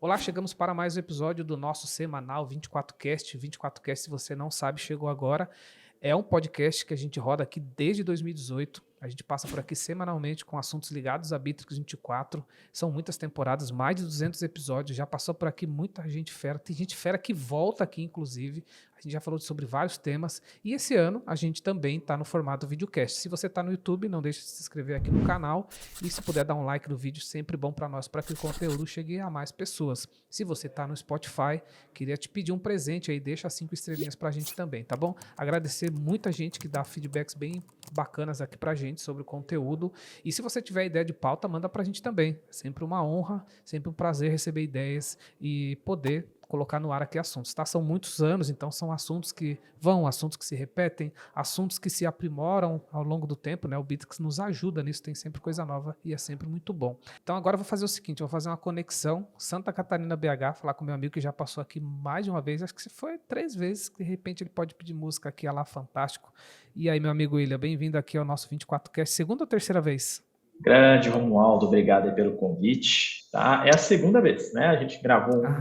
Olá, chegamos para mais um episódio do nosso semanal 24Cast. 24Cast, se você não sabe, chegou agora. É um podcast que a gente roda aqui desde 2018. A gente passa por aqui semanalmente com assuntos ligados a Bitrix 24. São muitas temporadas, mais de 200 episódios. Já passou por aqui muita gente fera. Tem gente fera que volta aqui, inclusive. A gente já falou sobre vários temas. E esse ano a gente também está no formato videocast. Se você está no YouTube, não deixe de se inscrever aqui no canal. E se puder dar um like no vídeo, sempre bom para nós, para que o conteúdo chegue a mais pessoas. Se você está no Spotify, queria te pedir um presente aí. Deixa 5 estrelinhas para a gente também, tá bom? Agradecer muita gente que dá feedbacks bem bacanas aqui pra gente sobre o conteúdo. E se você tiver ideia de pauta, manda pra gente também. É sempre uma honra, sempre um prazer receber ideias e poder colocar no ar aqui assuntos, tá? São muitos anos, então são assuntos que vão, assuntos que se repetem, assuntos que se aprimoram ao longo do tempo, né? O Bitrix nos ajuda nisso, tem sempre coisa nova e é sempre muito bom. Então agora eu vou fazer o seguinte, eu vou fazer uma conexão Santa Catarina BH, falar com meu amigo que já passou aqui mais de uma vez, acho que se foi 3 vezes, de repente ele pode pedir música aqui, lá fantástico. E aí, meu amigo William, bem-vindo aqui ao nosso 24Cast, segunda ou terceira vez? Grande Romualdo, obrigado aí pelo convite. Tá? É a segunda vez, né? A gente gravou um Ah,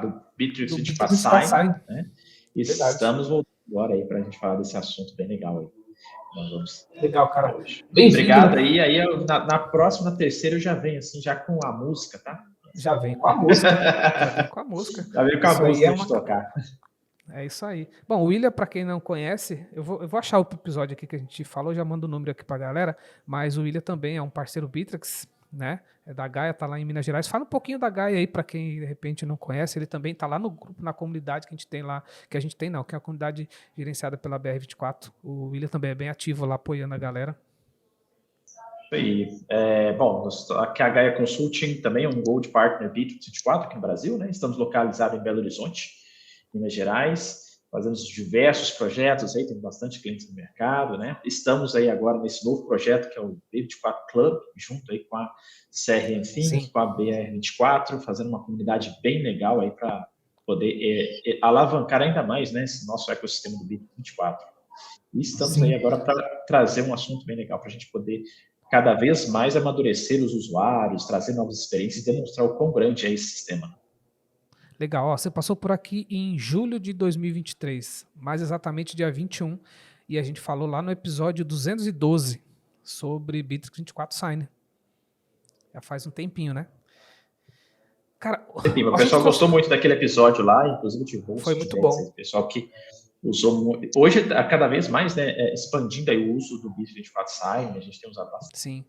do Bitrix do 24 Bitrix 24 Sign, Sign. né? Verdade. Estamos voltando agora aí para a gente falar desse assunto bem legal aí. Nós vamos Legal, falar cara. hoje. Bem-vindo, Obrigado né? aí. Aí na próxima, terceira, eu já venho assim, já com a música, tá? Já vem com a música. Já vem com a música. Já venho com a Isso aí música é de uma. tocar. É isso aí. Bom, o William, para quem não conhece, eu vou achar o episódio aqui que a gente falou, já mando o número aqui pra galera, mas o William também é um parceiro Bitrix, né? É da Gaia, tá lá em Minas Gerais. Fala um pouquinho da Gaia aí para quem de repente não conhece. Ele também tá lá no grupo, na comunidade que a gente tem lá, que a gente tem não, que é a comunidade gerenciada pela BR24. O William também é bem ativo lá apoiando a galera. E, bom, aqui a Gaia Consulting também é um Gold Partner Bitrix 24 aqui no Brasil, né? Estamos localizados em Belo Horizonte, Minas Gerais. Fazemos diversos projetos aí, tem bastante clientes no mercado, né? Estamos aí agora nesse novo projeto que é o B24 Club, junto aí com a CRM Think, Sim. com a BR24, fazendo uma comunidade bem legal aí para poder alavancar ainda mais, né, esse nosso ecossistema do B24. E estamos aí Sim. agora para trazer um assunto bem legal para a gente poder cada vez mais amadurecer os usuários, trazer novas experiências e demonstrar o quão grande é esse sistema. Legal. Ó, você passou por aqui em julho de 2023, mais exatamente dia 21, e a gente falou lá no episódio 212 sobre Bitrix 24 Sign. Já faz um tempinho, né? Cara, O a gente pessoal gostou muito daquele episódio lá, inclusive de foi host muito diversos, bom. o pessoal que usou muito. Hoje, cada vez mais, né, expandindo aí o uso do Bit 24 Sign, a gente tem usado bastante. Sim,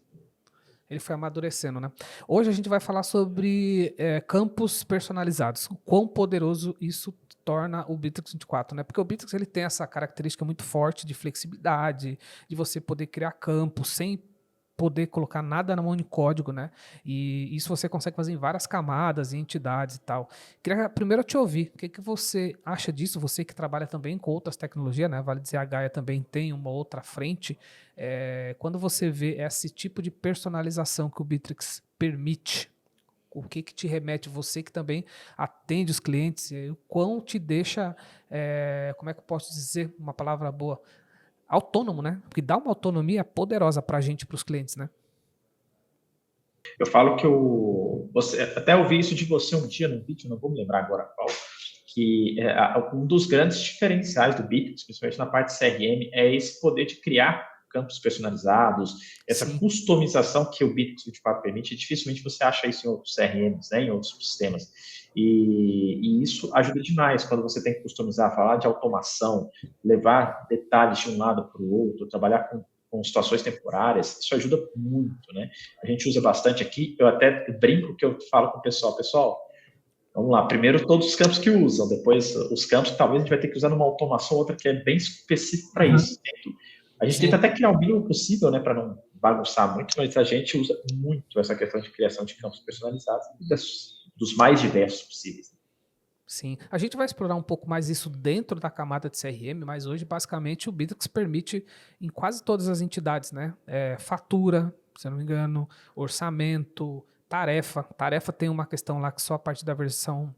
ele foi amadurecendo, né? Hoje a gente vai falar sobre campos personalizados. O quão poderoso isso torna o Bitrix 24, né? Porque o Bitrix ele tem essa característica muito forte de flexibilidade, de você poder criar campos sem poder colocar nada na mão de código, né? E isso você consegue fazer em várias camadas e entidades e tal. Queria primeiro te ouvir, o que, que você acha disso? Você que trabalha também com outras tecnologias, né? Vale dizer, a Gaia também tem uma outra frente. Quando você vê esse tipo de personalização que o Bitrix permite, o que que te remete, você que também atende os clientes, o quão te deixa, como é que eu posso dizer uma palavra boa? Autônomo, né? Porque dá uma autonomia poderosa para a gente, para os clientes, né? Eu falo que você até ouvi isso de você um dia no vídeo, não vou me lembrar agora qual, que um dos grandes diferenciais do Bitrix, principalmente na parte CRM, é esse poder de criar campos personalizados, essa Sim, customização que o Bitrix 24 permite. Dificilmente você acha isso em outros CRMs, né, em outros sistemas. E isso ajuda demais quando você tem que customizar, falar de automação, levar detalhes de um lado para o outro, trabalhar com situações temporárias, isso ajuda muito, né? A gente usa bastante aqui, eu até brinco que eu falo com o pessoal, vamos lá, primeiro todos os campos que usam, depois os campos que talvez a gente vai ter que usar numa automação, outra que é bem específica para isso. A gente tenta sim. até criar o mínimo possível, né, para não bagunçar muito, mas a gente usa muito essa questão de criação de campos personalizados, dos mais diversos possíveis. Sim, a gente vai explorar um pouco mais isso dentro da camada de CRM, mas hoje basicamente o Bitrix permite em quase todas as entidades, né? Fatura, se eu não me engano, orçamento, tarefa. Tarefa tem uma questão lá que só a partir da versão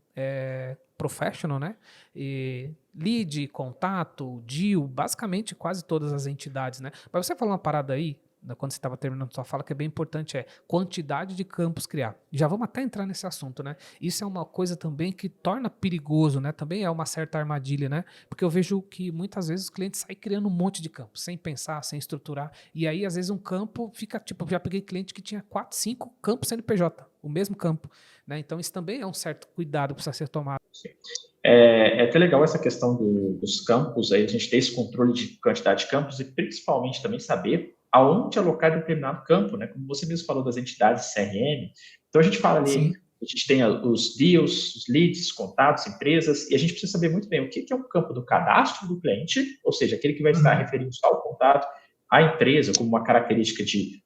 professional, né? E lead, contato, deal, basicamente quase todas as entidades, né? Mas você falou uma parada aí quando você estava terminando sua fala, que é bem importante, é quantidade de campos criar. Já vamos até entrar nesse assunto, né? Isso é uma coisa também que torna perigoso, né? Também é uma certa armadilha, né? Porque eu vejo que muitas vezes os clientes saem criando um monte de campos, sem pensar, sem estruturar, e aí às vezes um campo fica, tipo, já peguei cliente que tinha 4, 5 campos CNPJ, o mesmo campo, né? Então isso também é um certo cuidado que precisa ser tomado. É até legal essa questão dos campos, aí a gente ter esse controle de quantidade de campos e principalmente também saber aonde alocar determinado campo, né? Como você mesmo falou das entidades CRM, então a gente fala ali, Sim. a gente tem os deals, os leads, contatos, empresas, e a gente precisa saber muito bem o que é um campo do cadastro do cliente, ou seja, aquele que vai estar referindo só ao contato, à empresa, como uma característica de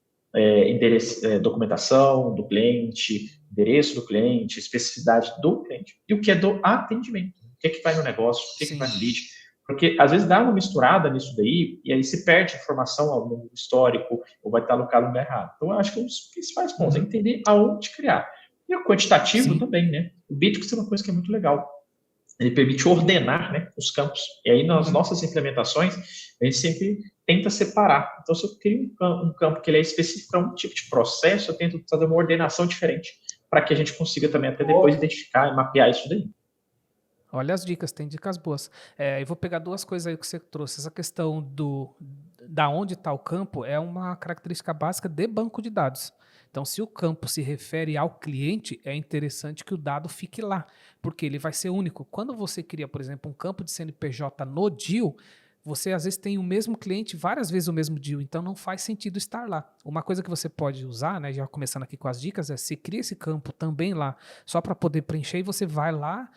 documentação do cliente, endereço do cliente, especificidade do cliente, e o que é do atendimento, o que vai no negócio, o que vai no lead, porque às vezes dá uma misturada nisso daí, e aí se perde informação no histórico, ou vai estar alocado no lugar errado. Então, eu acho que um dos principais pontos é entender aonde criar. E o quantitativo também, né? O Bitrix é uma coisa que é muito legal. Ele permite ordenar, né, os campos. E aí, nas nossas implementações, a gente sempre tenta separar. Então, se eu crio um campo que ele é específico para um tipo de processo, eu tento fazer uma ordenação diferente para que a gente consiga também até depois identificar e mapear isso daí. Olha as dicas, tem dicas boas. Eu vou pegar duas coisas aí que você trouxe. Essa questão da onde está o campo é uma característica básica de banco de dados. Então, se o campo se refere ao cliente, é interessante que o dado fique lá, porque ele vai ser único. Quando você cria, por exemplo, um campo de CNPJ no deal, você às vezes tem o mesmo cliente, várias vezes o mesmo deal, então não faz sentido estar lá. Uma coisa que você pode usar, né, já começando aqui com as dicas, é você cria esse campo também lá, só para poder preencher, e você vai lá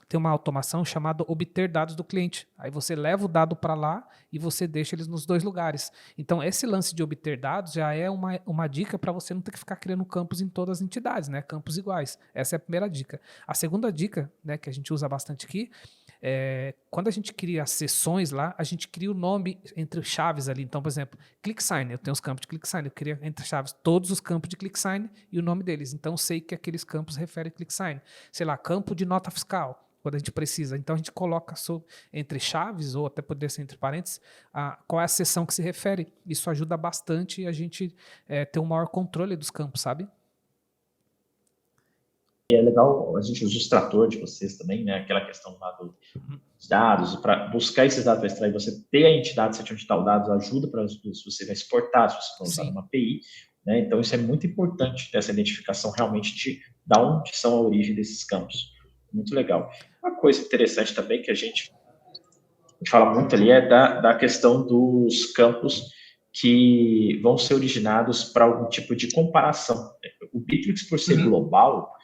tem uma automação chamada obter dados do cliente. Aí você leva o dado para lá e você deixa eles nos dois lugares. Então, esse lance de obter dados já é uma dica para você não ter que ficar criando campos em todas as entidades, né? Campos iguais. Essa é a primeira dica. A segunda dica, né, que a gente usa bastante aqui, quando a gente cria as sessões lá, a gente cria o nome entre chaves ali. Então, por exemplo, ClickSign, eu tenho os campos de ClickSign, eu queria entre chaves todos os campos de ClickSign e o nome deles. Então, eu sei que aqueles campos referem a ClickSign. Sei lá, campo de nota fiscal, quando a gente precisa. Então, a gente coloca entre chaves, ou até poder ser entre parênteses, qual é a seção que se refere. Isso ajuda bastante a gente ter um maior controle dos campos, sabe? E é legal, a gente usa o extrator de vocês também, né? Aquela questão lá dos dados, para buscar esses dados, para extrair, você ter a entidade, se onde está o dado, ajuda para se você vai exportar, se você for usar uma API, né? Então, isso é muito importante, ter essa identificação realmente de onde são a origem desses campos. Muito legal. Uma coisa interessante também que a gente fala muito ali é da questão dos campos que vão ser originados para algum tipo de comparação. O Bitrix, por ser global,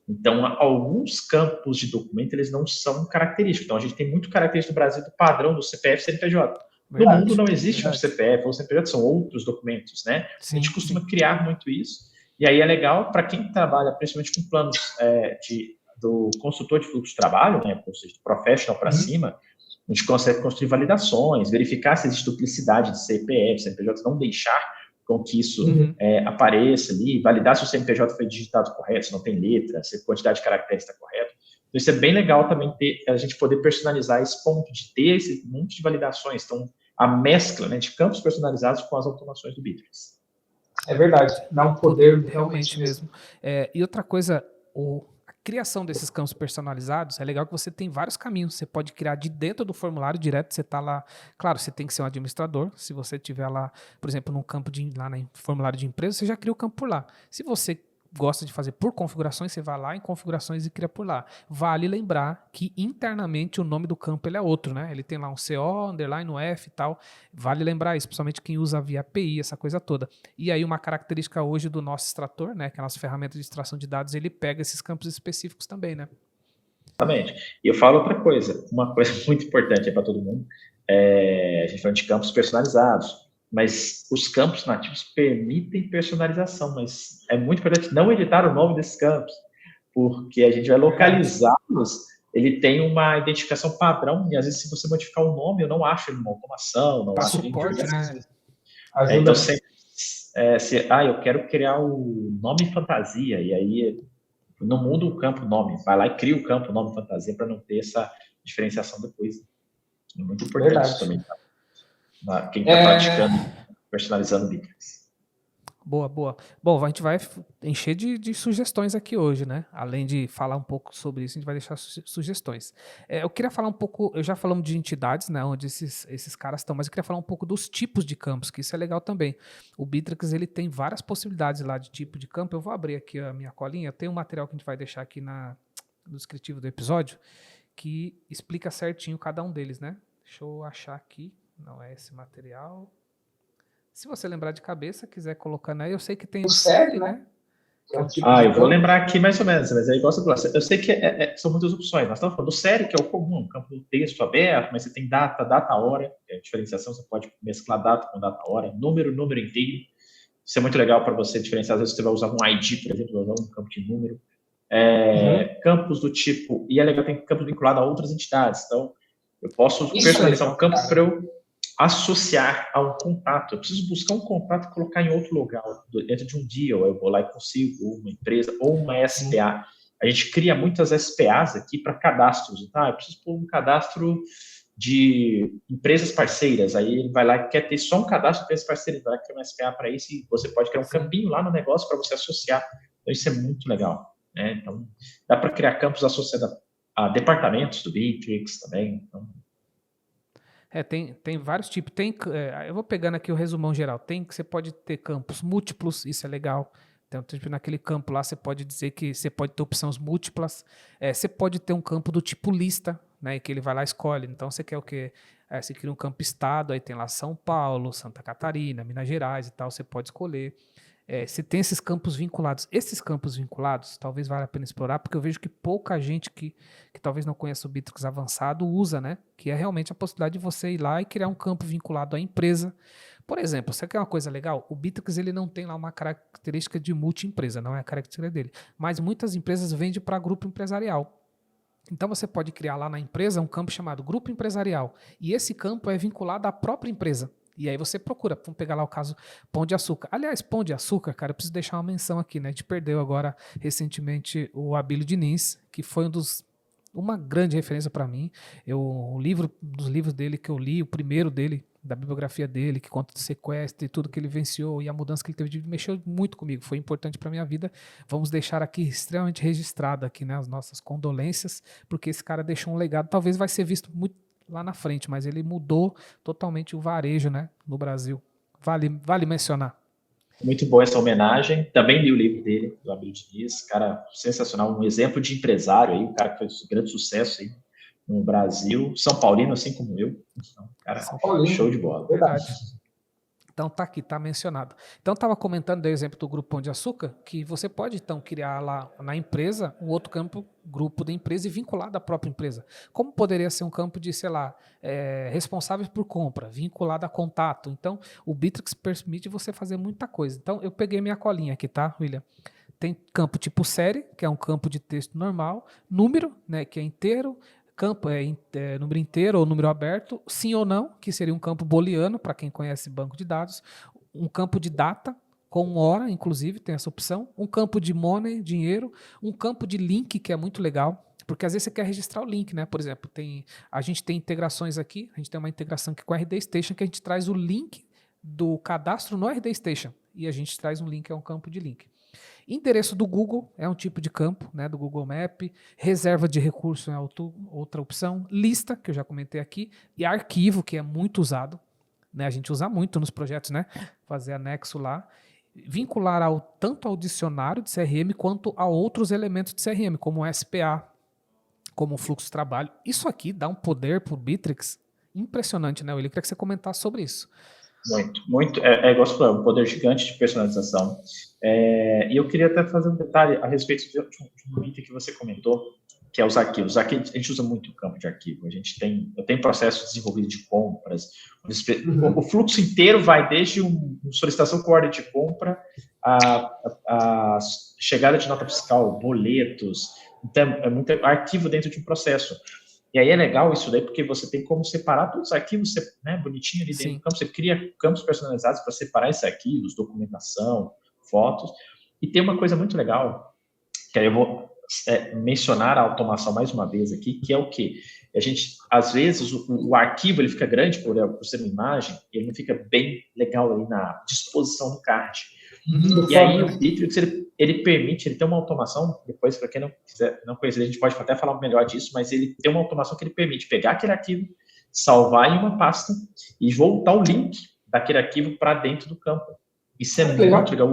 então, alguns campos de documento, eles não são característicos. Então, a gente tem muito característico do Brasil do padrão do CPF e CNPJ. No mundo não existe um CPF ou CNPJ, são outros documentos, né? A gente costuma criar muito isso. E aí é legal para quem trabalha, principalmente com planos do consultor de fluxo de trabalho, né? Ou seja, do professional para cima, a gente consegue construir validações, verificar se existe duplicidade de CPF, CNPJ, não deixar com que isso apareça ali, validar se o CNPJ foi digitado correto, se não tem letra, se a quantidade de caracteres está correta. Então, isso é bem legal também a gente poder personalizar esse ponto de ter esse monte de validações. Então, a mescla, né, de campos personalizados com as automações do Bitrix. É verdade, dá um poder realmente mesmo. E outra coisa, a criação desses campos personalizados, é legal que você tem vários caminhos. Você pode criar de dentro do formulário direto, você está lá. Claro, você tem que ser um administrador. Se você tiver lá, por exemplo, num campo lá no formulário de empresa, você já cria o campo por lá. Se você gosta de fazer por configurações, você vai lá em configurações e cria por lá. Vale lembrar que internamente o nome do campo ele é outro, né? Ele tem lá um CO, underline, um F e tal. Vale lembrar isso, principalmente quem usa via API, essa coisa toda. E aí uma característica hoje do nosso extrator, né, que é a nossa ferramenta de extração de dados, ele pega esses campos específicos também, né? Exatamente. E eu falo outra coisa, uma coisa muito importante para todo mundo, a gente fala de campos personalizados, mas os campos nativos permitem personalização, mas é muito importante não editar o nome desses campos, porque a gente vai localizá-los, ele tem uma identificação padrão, e às vezes se você modificar o nome, eu não acho ele uma automação, não acho suporte, ele... né? Então, sempre, eu quero criar o nome fantasia, e aí não muda o campo nome, vai lá e cria o campo nome fantasia para não ter essa diferenciação depois. É muito importante isso também, tá? Quem está praticando. personalizando o Bittrex. Boa, boa. Bom, a gente vai encher de sugestões aqui hoje, né? Além de falar um pouco sobre isso, a gente vai deixar sugestões. Eu queria falar um pouco, eu já falamos de entidades, né? Onde esses caras estão, mas eu queria falar um pouco dos tipos de campos, que isso é legal também. O Bittrex, ele tem várias possibilidades lá de tipo de campo. Eu vou abrir aqui a minha colinha. Tem um material que a gente vai deixar aqui no descritivo do episódio, que explica certinho cada um deles, né? Deixa eu achar aqui. Não é esse material. Se você lembrar de cabeça, quiser colocar, né? Eu sei que tem o série, né? Que é um tipo eu vou lembrar aqui mais ou menos, mas aí gosta do Eu sei que são muitas opções. Nós estamos falando do série, que é o comum, campo do texto aberto, mas você tem data, hora, que é a diferenciação, você pode mesclar data com data, hora, número inteiro. Isso é muito legal para você diferenciar. Às vezes você vai usar um ID, por exemplo, usar um campo de número. Campos do tipo, e é legal, tem campos vinculados a outras entidades. Então, eu posso personalizar um campo para eu associar a um contato. Eu preciso buscar um contato e colocar em outro lugar, dentro de um deal. Eu vou lá e consigo uma empresa ou uma SPA. A gente cria muitas SPAs aqui para cadastros. Tá? Eu preciso pôr um cadastro de empresas parceiras. Aí ele vai lá e quer ter só um cadastro de empresas parceiras, vai lá criar uma SPA para isso e você pode criar um campinho lá no negócio para você associar. Então, isso é muito legal. Né? Então, dá para criar campos associados a departamentos do Bittrex também. Então, tem vários tipos. Eu vou pegando aqui o resumão geral. Você pode ter campos múltiplos, isso é legal. Então, tipo, naquele campo lá, você pode dizer que você pode ter opções múltiplas. Você pode ter um campo do tipo lista, né? Que ele vai lá e escolhe. Então, você quer o quê? Você cria um campo estado, aí tem lá São Paulo, Santa Catarina, Minas Gerais e tal. Você pode escolher. Se tem esses campos vinculados. Esses campos vinculados, talvez valha a pena explorar, porque eu vejo que pouca gente que talvez não conheça o Bittrex avançado usa, né? Que é realmente a possibilidade de você ir lá e criar um campo vinculado à empresa. Por exemplo, você quer uma coisa legal? O Bittrex, ele não tem lá uma característica de multi-empresa, não é a característica dele. Mas muitas empresas vendem para grupo empresarial. Então você pode criar lá na empresa um campo chamado grupo empresarial. E esse campo é vinculado à própria empresa. E aí você procura, vamos pegar lá o caso Pão de Açúcar. Aliás, Pão de Açúcar, cara, eu preciso deixar uma menção aqui, né? A gente perdeu agora, recentemente, o Abílio Diniz, que foi uma grande referência para mim. Dos livros dele que eu li, o primeiro dele, da bibliografia dele, que conta do sequestro e tudo que ele venceu e a mudança que ele teve, mexeu muito comigo, foi importante para minha vida. Vamos deixar aqui extremamente registrado aqui, né, as nossas condolências, porque esse cara deixou um legado, talvez vai ser visto muito lá na frente, mas ele mudou totalmente o varejo, né, no Brasil. Vale mencionar. Muito boa essa homenagem. Também li o livro dele, do Abílio Diniz, cara sensacional, um exemplo de empresário aí, um cara que fez grande sucesso aí no Brasil, São Paulino, assim como eu. Então, cara, show de bola. Verdade. Então tá aqui, tá mencionado. Então estava comentando, dei o exemplo do Grupo Pão de Açúcar, que você pode então criar lá na empresa um outro grupo da empresa e vinculado à própria empresa. Como poderia ser um campo de, sei lá, responsáveis por compra, vinculado a contato. Então o Bittrex permite você fazer muita coisa. Então eu peguei minha colinha aqui, tá, William? Tem campo tipo série, que é um campo de texto normal, número, né, que é inteiro, campo número inteiro ou número aberto, sim ou não, que seria um campo booleano, para quem conhece banco de dados, um campo de data, com hora, inclusive, tem essa opção, um campo de money, dinheiro, um campo de link, que é muito legal, porque às vezes você quer registrar o link, né? Por exemplo, a gente tem integrações aqui, a gente tem uma integração aqui com a RD Station, que a gente traz o link do cadastro no RD Station, e a gente traz um link, é um campo de link. Endereço do Google é um tipo de campo, né, do Google Map. Reserva de recurso é outra opção. Lista, que eu já comentei aqui. E arquivo, que é muito usado. Né, a gente usa muito nos projetos, né? Fazer anexo lá. Vincular tanto ao dicionário de CRM quanto a outros elementos de CRM, como o SPA, como o fluxo de trabalho. Isso aqui dá um poder para o Bittrex impressionante, né, William? Eu queria que você comentasse sobre isso. Muito. Igual você falou, um poder gigante de personalização. E eu queria até fazer um detalhe a respeito de um item que você comentou, que é os arquivos. Aqui a gente usa muito o campo de arquivo. Eu tenho processo desenvolvido de compras. O fluxo inteiro vai desde uma solicitação com ordem de compra, a chegada de nota fiscal, boletos. Então, é muito arquivo dentro de um processo. E aí é legal isso daí, porque você tem como separar todos os arquivos, né, bonitinho ali dentro do campo. Você cria campos personalizados para separar esses arquivos, documentação, fotos. E tem uma coisa muito legal, que aí eu vou mencionar a automação mais uma vez aqui, que é o quê? A gente, às vezes, o arquivo ele fica grande por ser uma imagem, e ele não fica bem legal ali na disposição do card. E aí o Bittrex, ele permite, ele tem uma automação, depois, para quem não quiser, não conhecer, a gente pode até falar melhor disso, mas ele tem uma automação que ele permite pegar aquele arquivo, salvar em uma pasta e voltar o link daquele arquivo para dentro do campo. Isso é muito legal,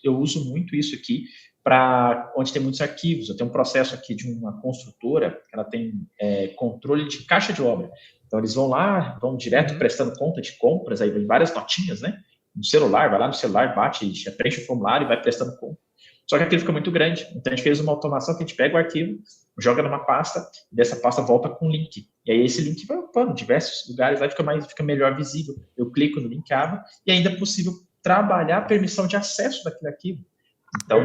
eu uso muito isso aqui para onde tem muitos arquivos. Eu tenho um processo aqui de uma construtora, que ela tem controle de caixa de obra. Então, eles vão lá, vão direto prestando conta de compras, aí vem várias notinhas, né? No celular, vai lá no celular, bate, preenche o formulário e vai prestando conta. Só que aquilo fica muito grande. Então, a gente fez uma automação que a gente pega o arquivo, joga numa pasta, e dessa pasta volta com um link. E aí esse link vai ocupando diversos lugares, aí fica melhor visível. Eu clico no link, abro, e ainda é possível trabalhar a permissão de acesso daquele arquivo. Então,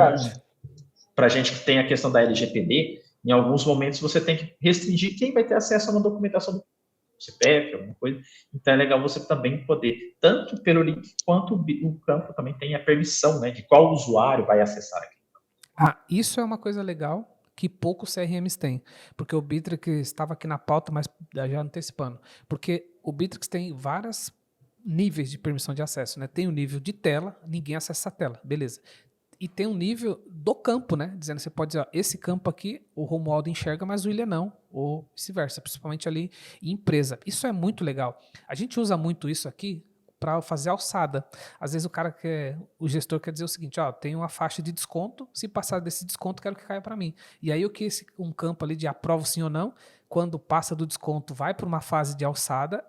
para a gente que tem a questão da LGPD, em alguns momentos você tem que restringir quem vai ter acesso a uma documentação do CPF, alguma coisa. Então, é legal você também poder, tanto pelo link, quanto o campo também tem a permissão, né, de qual usuário vai acessar aqui. Isso é uma coisa legal que poucos CRMs têm, porque o Bittrex estava aqui na pauta, mas já antecipando, porque o Bittrex tem vários níveis de permissão de acesso, né? Tem o nível de tela, ninguém acessa a tela, beleza. E tem um nível do campo, né? Dizendo, você pode dizer, ó, esse campo aqui, o Romualdo enxerga, mas o William não, ou vice-versa, principalmente ali em empresa. Isso é muito legal. A gente usa muito isso aqui para fazer alçada. Às vezes o gestor quer dizer o seguinte, ó, tem uma faixa de desconto, se passar desse desconto, quero que caia para mim. E aí um campo ali de aprovo sim ou não, quando passa do desconto, vai para uma fase de alçada,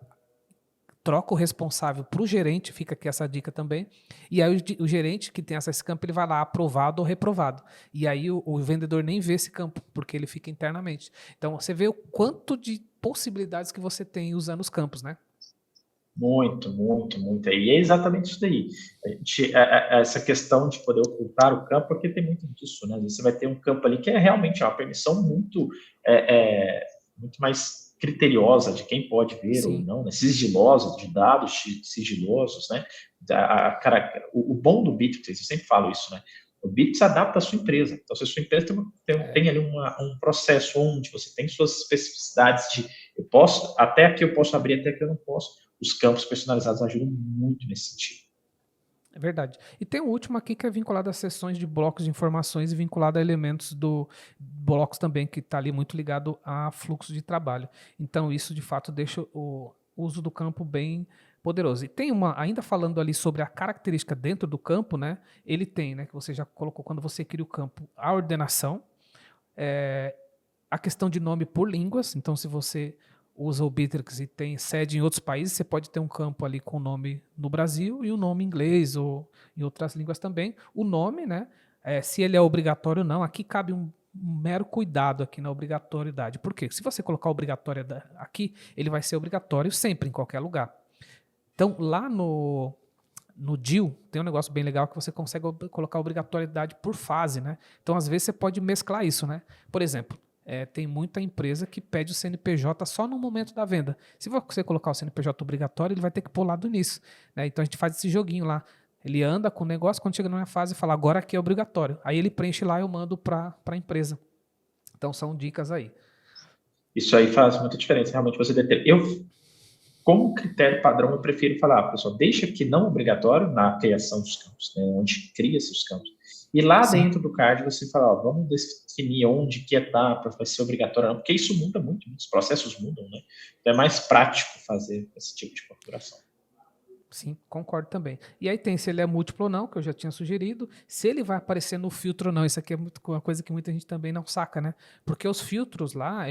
troca o responsável para o gerente, fica aqui essa dica também, e aí o gerente que tem acesso a esse campo, ele vai lá aprovado ou reprovado. E aí o vendedor nem vê esse campo, porque ele fica internamente. Então você vê o quanto de possibilidades que você tem usando os campos, né? Muito, muito, muito. E é exatamente isso daí. Essa questão de poder ocultar o campo, porque tem muito disso, né? Você vai ter um campo ali que é realmente uma permissão muito mais criteriosa de quem pode ver ou não, né? Sigilosa, de dados sigilosos, né? O bom do Bittrex, eu sempre falo isso, né? O Bittrex adapta a sua empresa. Então, se a sua empresa tem ali um processo onde você tem suas especificidades de até aqui eu posso abrir, até aqui eu não posso, os campos personalizados ajudam muito nesse sentido. É verdade. E tem o último aqui que é vinculado às sessões de blocos de informações e vinculado a elementos do blocos também, que está ali muito ligado a fluxo de trabalho. Então isso, de fato, deixa o uso do campo bem poderoso. E tem ainda falando ali sobre a característica dentro do campo, né? Ele tem, né, que você já colocou quando você cria o campo, a ordenação, a questão de nome por línguas. Então, se você usa o Bittrex e tem sede em outros países, você pode ter um campo ali com o nome no Brasil e o nome em inglês ou em outras línguas também. O nome, né? Se ele é obrigatório ou não, aqui cabe um mero cuidado aqui na obrigatoriedade. Por quê? Se você colocar obrigatória aqui, ele vai ser obrigatório sempre, em qualquer lugar. Então, lá no DIL, tem um negócio bem legal que você consegue colocar obrigatoriedade por fase, né? Então, às vezes, você pode mesclar isso, né? Por exemplo, tem muita empresa que pede o CNPJ só no momento da venda. Se você colocar o CNPJ obrigatório, ele vai ter que pôr lá do início, né? Então a gente faz esse joguinho lá. Ele anda com o negócio, quando chega numa fase, fala, agora aqui é obrigatório. Aí ele preenche lá e eu mando para a empresa. Então são dicas aí. Isso aí faz muita diferença, realmente você como critério padrão, eu prefiro falar, pessoal, deixa que não obrigatório na criação dos campos, né, onde cria-se os campos. E lá dentro do card você fala, ó, vamos definir onde, que etapa vai ser obrigatório, porque isso muda muito, os processos mudam, né? Então é mais prático fazer esse tipo de configuração. Sim, concordo também. E aí tem se ele é múltiplo ou não, que eu já tinha sugerido, se ele vai aparecer no filtro ou não, isso aqui é uma coisa que muita gente também não saca, né? Porque os filtros lá,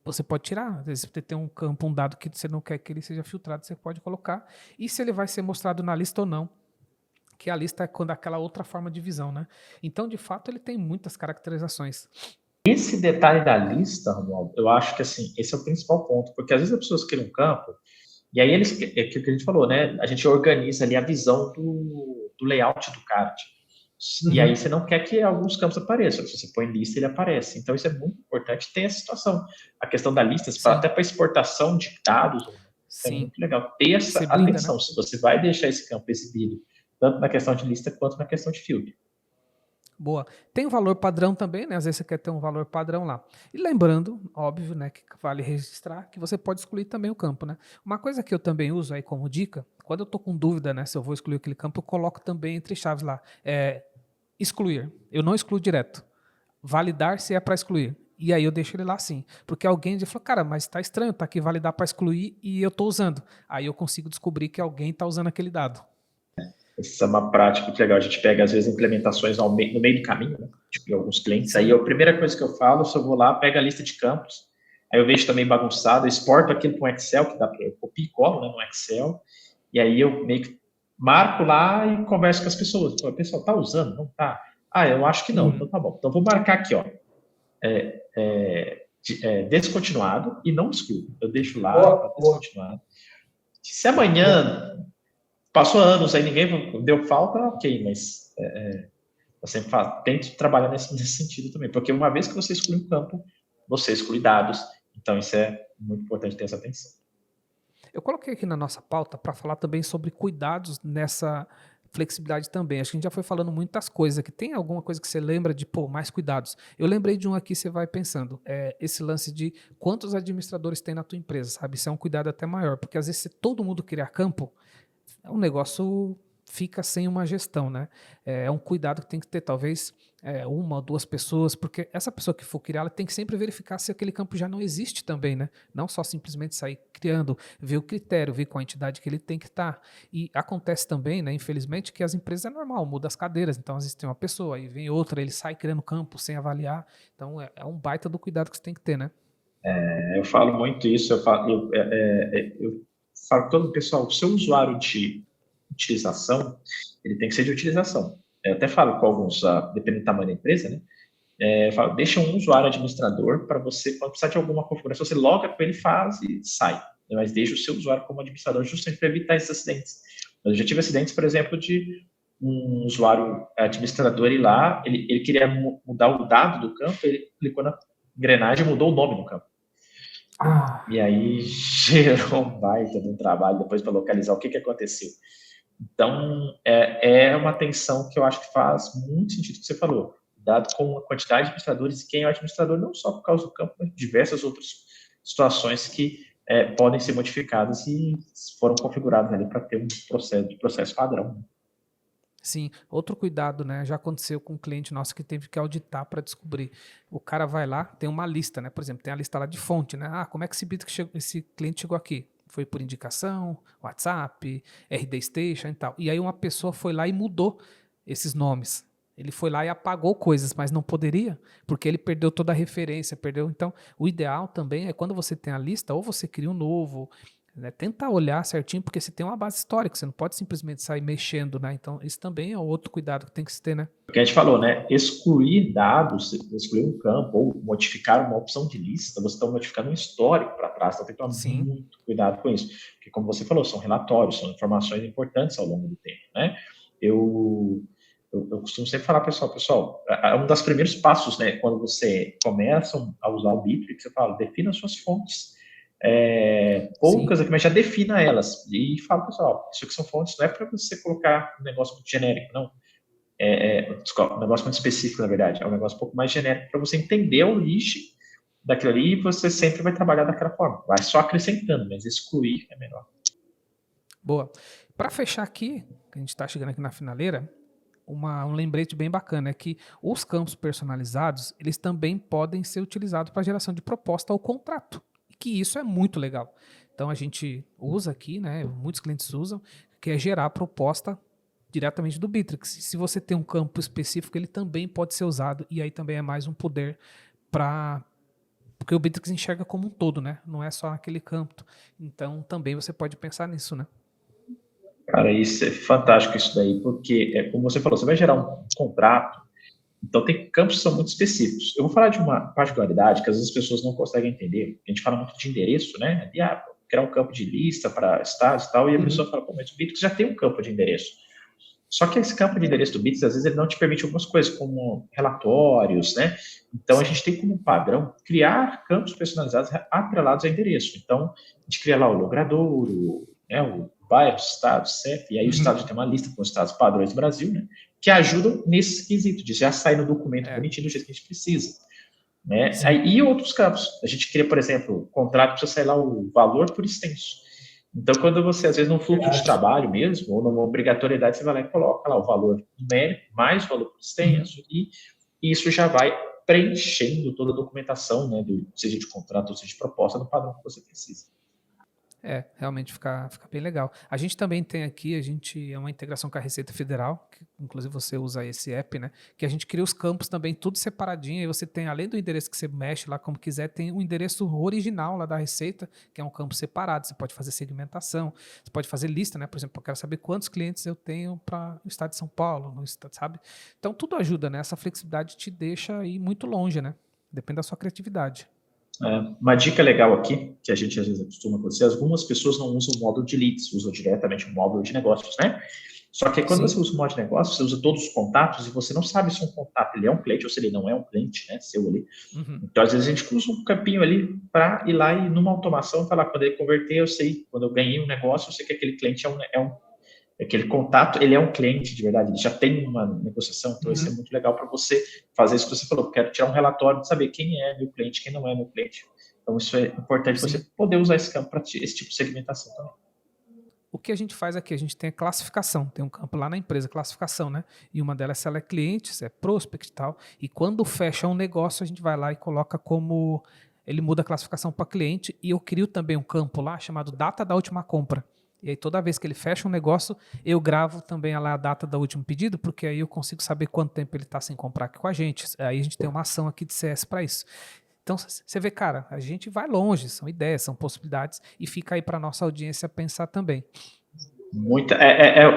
você pode tirar, às vezes você tem um campo, um dado que você não quer que ele seja filtrado, você pode colocar, e se ele vai ser mostrado na lista ou não, que a lista é quando aquela outra forma de visão, né? Então, de fato, ele tem muitas caracterizações. Esse detalhe da lista, Romualdo, eu acho que assim, esse é o principal ponto, porque às vezes as pessoas criam um campo, e aí é aquilo que a gente falou, né? A gente organiza ali a visão do layout do card. E aí você não quer que alguns campos apareçam. Se você põe lista, ele aparece. Então isso é muito importante ter essa situação. A questão da lista, até para exportação de dados, é muito legal ter essa atenção. Né? Se você vai deixar esse campo exibido, tanto na questão de lista quanto na questão de filtro. Boa. Tem um valor padrão também, né? Às vezes você quer ter um valor padrão lá. E lembrando, óbvio, né, que vale registrar que você pode excluir também o campo, né? Uma coisa que eu também uso aí como dica, quando eu tô com dúvida, né, se eu vou excluir aquele campo, eu coloco também entre chaves lá, excluir. Eu não excluo direto. Validar se é para excluir. E aí eu deixo ele lá assim. Porque alguém já falou, cara, mas tá estranho, tá aqui validar para excluir e eu tô usando. Aí eu consigo descobrir que alguém tá usando aquele dado. Essa é uma prática muito legal. A gente pega, às vezes, implementações no meio do caminho, né? Tipo, de alguns clientes. Sim. Aí a primeira coisa que eu falo, se eu vou lá, pego a lista de campos, aí eu vejo também bagunçado, eu exporto aquilo para um Excel, que dá para eu copiar e colo, né, no Excel, e aí eu meio que marco lá e converso com as pessoas. O pessoal tá usando? Não tá? Ah, eu acho que não. Então tá bom. Então vou marcar aqui, ó, descontinuado e não excluo. Eu deixo lá descontinuado. Se amanhã passou anos aí, ninguém deu falta, ok, mas eu sempre falo, tento trabalhar nesse sentido também, porque uma vez que você exclui um campo, você exclui dados, então isso é muito importante ter essa atenção. Eu coloquei aqui na nossa pauta para falar também sobre cuidados nessa flexibilidade também. Acho que a gente já foi falando muitas coisas aqui. Tem alguma coisa que você lembra de, pô, mais cuidados? Eu lembrei de um aqui, você vai pensando, esse lance de quantos administradores tem na tua empresa, sabe? Isso é um cuidado até maior, porque às vezes se todo mundo criar campo, o negócio fica sem uma gestão, né? É um cuidado que tem que ter, talvez, uma ou duas pessoas, porque essa pessoa que for criar, ela tem que sempre verificar se aquele campo já não existe também, né? Não só simplesmente sair criando, ver o critério, ver qual a entidade que ele tem que estar. E acontece também, né, infelizmente, que as empresas é normal, muda as cadeiras, então às vezes tem uma pessoa, aí vem outra, ele sai criando campo sem avaliar, então é um baita do cuidado que você tem que ter, né? Eu falo muito isso, eu falo para todo o pessoal, o seu usuário de utilização, ele tem que ser de utilização. Eu até falo com alguns, dependendo do tamanho da empresa, né? Eu falo, deixa um usuário administrador para você, quando precisar de alguma configuração, você loga com ele, faz e sai. Mas deixa o seu usuário como administrador justamente para evitar esses acidentes. Eu já tive acidentes, por exemplo, de um usuário administrador ir lá, ele queria mudar o dado do campo, ele clicou na engrenagem e mudou o nome do campo. E aí gerou um baita de um trabalho depois para localizar o que aconteceu. Então, é uma atenção que eu acho que faz muito sentido o que você falou, dado com a quantidade de administradores e quem é o administrador, não só por causa do campo, mas diversas outras situações que podem ser modificadas e foram configuradas ali para ter um processo padrão. Sim, outro cuidado, né? Já aconteceu com um cliente nosso que teve que auditar para descobrir. O cara vai lá, tem uma lista, né? Por exemplo, tem a lista lá de fonte, né? Ah, como é que esse cliente chegou aqui? Foi por indicação, WhatsApp, RD Station e tal. E aí uma pessoa foi lá e mudou esses nomes. Ele foi lá e apagou coisas, mas não poderia, porque ele perdeu toda a referência, perdeu. Então, o ideal também é quando você tem a lista, ou você cria um novo, né, tenta olhar certinho, porque você tem uma base histórica, você não pode simplesmente sair mexendo, né? Então, isso também é outro cuidado que tem que se ter, né? O que a gente falou, né? Excluir dados, excluir um campo ou modificar uma opção de lista, você está modificando um histórico para trás, então tem que tomar Sim. muito cuidado com isso. Porque, como você falou, são relatórios, são informações importantes ao longo do tempo, né? Eu costumo sempre falar, pessoal, um dos primeiros passos, né, quando você começa a usar o Bitrix, você fala, defina suas fontes. Poucas aqui, mas já defina elas. E fala, pessoal, isso aqui são fontes, não é para você colocar um negócio muito genérico, não. Um negócio muito específico, na verdade. É um negócio um pouco mais genérico para você entender a origem daquilo ali e você sempre vai trabalhar daquela forma. Vai só acrescentando, mas excluir é melhor. Boa. Para fechar aqui, que a gente está chegando aqui na finaleira, um lembrete bem bacana é que os campos personalizados, eles também podem ser utilizados para geração de proposta ou contrato, e que isso é muito legal. Então a gente usa aqui, né, muitos clientes usam, que é gerar proposta diretamente do Bitrix. Se você tem um campo específico, ele também pode ser usado, e aí também é mais um poder para... Porque o Bitrix enxerga como um todo, né? Não é só aquele campo. Então também você pode pensar nisso, né? Cara, isso é fantástico isso daí, porque, como você falou, você vai gerar um contrato, então tem campos que são muito específicos. Eu vou falar de uma particularidade que às vezes as pessoas não conseguem entender. A gente fala muito de endereço, né? E, criar um campo de lista para estados e tal, e a pessoa fala, pô, mas o Bitrix já tem um campo de endereço. Só que esse campo de endereço do Bitrix, às vezes, ele não te permite algumas coisas, como relatórios, né? Então, a gente tem como padrão criar campos personalizados atrelados a endereço. Então, a gente cria lá o logradouro, né, o bairro, estado, CEP, e aí o estado já tem uma lista com os estados padrões do Brasil, né? que ajudam nesse quesito, de já sair no documento bonitinho do jeito que a gente precisa. Né? E outros campos. A gente cria, por exemplo, o contrato precisa sair lá o valor por extenso. Então, quando você, às vezes, num fluxo de trabalho mesmo, ou numa obrigatoriedade, você vai lá e coloca lá o valor numérico, mais o valor por extenso, e isso já vai preenchendo toda a documentação, né, seja de contrato ou seja de proposta, do padrão que você precisa. Realmente fica bem legal. A gente também tem aqui, é uma integração com a Receita Federal, que inclusive você usa esse app, né? Que a gente cria os campos também, tudo separadinho, e você tem, além do endereço que você mexe lá como quiser, tem o endereço original lá da Receita, que é um campo separado. Você pode fazer segmentação, você pode fazer lista, né? Por exemplo, eu quero saber quantos clientes eu tenho para o estado de São Paulo, no estado, sabe? Então tudo ajuda, né? Essa flexibilidade te deixa ir muito longe, né? Depende da sua criatividade. Uma dica legal aqui, que a gente às vezes costuma acontecer, algumas pessoas não usam o módulo de leads, usam diretamente o módulo de negócios, né? Só que quando você usa o módulo de negócios, você usa todos os contatos e você não sabe se um contato ele é um cliente ou se ele não é um cliente, né? Seu ali. Então, às vezes, a gente usa um campinho ali para ir lá e numa automação falar, quando ele converter, eu sei, quando eu ganhei um negócio, eu sei que aquele cliente aquele contato, ele é um cliente de verdade, ele já tem uma negociação, então isso é muito legal para você fazer isso que você falou, quero tirar um relatório de saber quem é meu cliente, quem não é meu cliente. Então isso é importante você poder usar esse campo para esse tipo de segmentação também. O que a gente faz aqui, a gente tem a classificação, tem um campo lá na empresa, classificação, né? E uma delas, se ela é cliente, se é prospect e tal, e quando fecha um negócio, a gente vai lá e coloca como, ele muda a classificação para cliente, e eu crio também um campo lá chamado data da última compra. E aí toda vez que ele fecha um negócio, eu gravo também lá a data do último pedido, porque aí eu consigo saber quanto tempo ele está sem comprar aqui com a gente. Aí a gente tem uma ação aqui de CS para isso. Então você vê, cara, a gente vai longe, são ideias, são possibilidades, e fica aí para nossa audiência pensar também.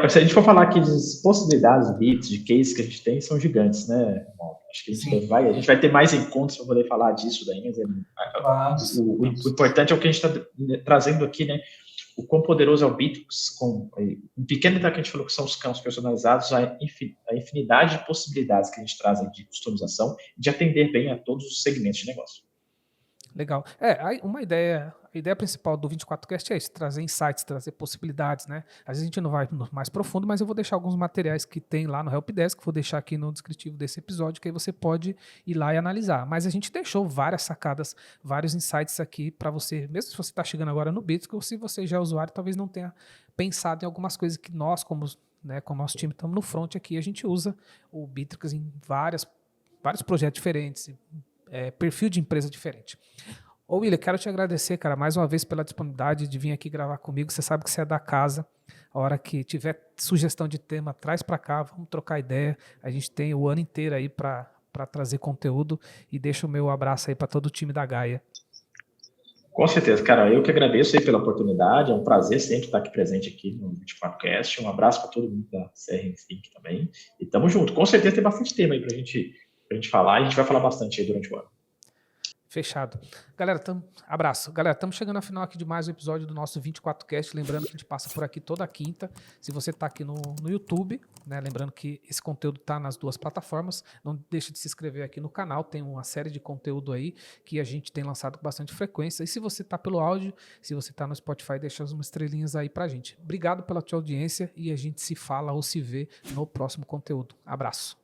Se a gente for falar aqui de possibilidades, bits, de cases que a gente tem, são gigantes, né? Acho que a gente vai ter mais encontros para poder falar disso daí. O importante é o que a gente está trazendo aqui, né? O quão poderoso é o Bitrix, com um pequeno detalhe que a gente falou que são os campos personalizados, a infinidade de possibilidades que a gente traz de customização e de atender bem a todos os segmentos de negócio. Legal. A ideia principal do 24Cast é isso, trazer insights, trazer possibilidades, né? Às vezes a gente não vai mais profundo, mas eu vou deixar alguns materiais que tem lá no Helpdesk, vou deixar aqui no descritivo desse episódio, que aí você pode ir lá e analisar. Mas a gente deixou várias sacadas, vários insights aqui para você, mesmo se você está chegando agora no Bitrix, ou se você já é usuário, talvez não tenha pensado em algumas coisas que nós, como o nosso time, estamos no front aqui, a gente usa o Bitrix em vários projetos diferentes, perfil de empresa diferente. Ô William, quero te agradecer, cara, mais uma vez pela disponibilidade de vir aqui gravar comigo. Você sabe que você é da casa. A hora que tiver sugestão de tema, traz para cá, vamos trocar ideia. A gente tem o ano inteiro aí para trazer conteúdo, e deixa o meu abraço aí para todo o time da Gaia. Com certeza, cara, eu que agradeço aí pela oportunidade, é um prazer sempre estar aqui presente aqui no 24Cast. Um abraço para todo mundo da CRM Think também. E tamo junto. Com certeza tem bastante tema aí pra gente falar, e a gente vai falar bastante aí durante o ano. Fechado. Galera, abraço. Galera, estamos chegando ao final aqui de mais um episódio do nosso 24Cast. Lembrando que a gente passa por aqui toda quinta. Se você está aqui no YouTube, né, lembrando que esse conteúdo está nas duas plataformas. Não deixe de se inscrever aqui no canal. Tem uma série de conteúdo aí que a gente tem lançado com bastante frequência. E se você está pelo áudio, se você está no Spotify, deixa umas estrelinhas aí pra gente. Obrigado pela tua audiência e a gente se fala ou se vê no próximo conteúdo. Abraço.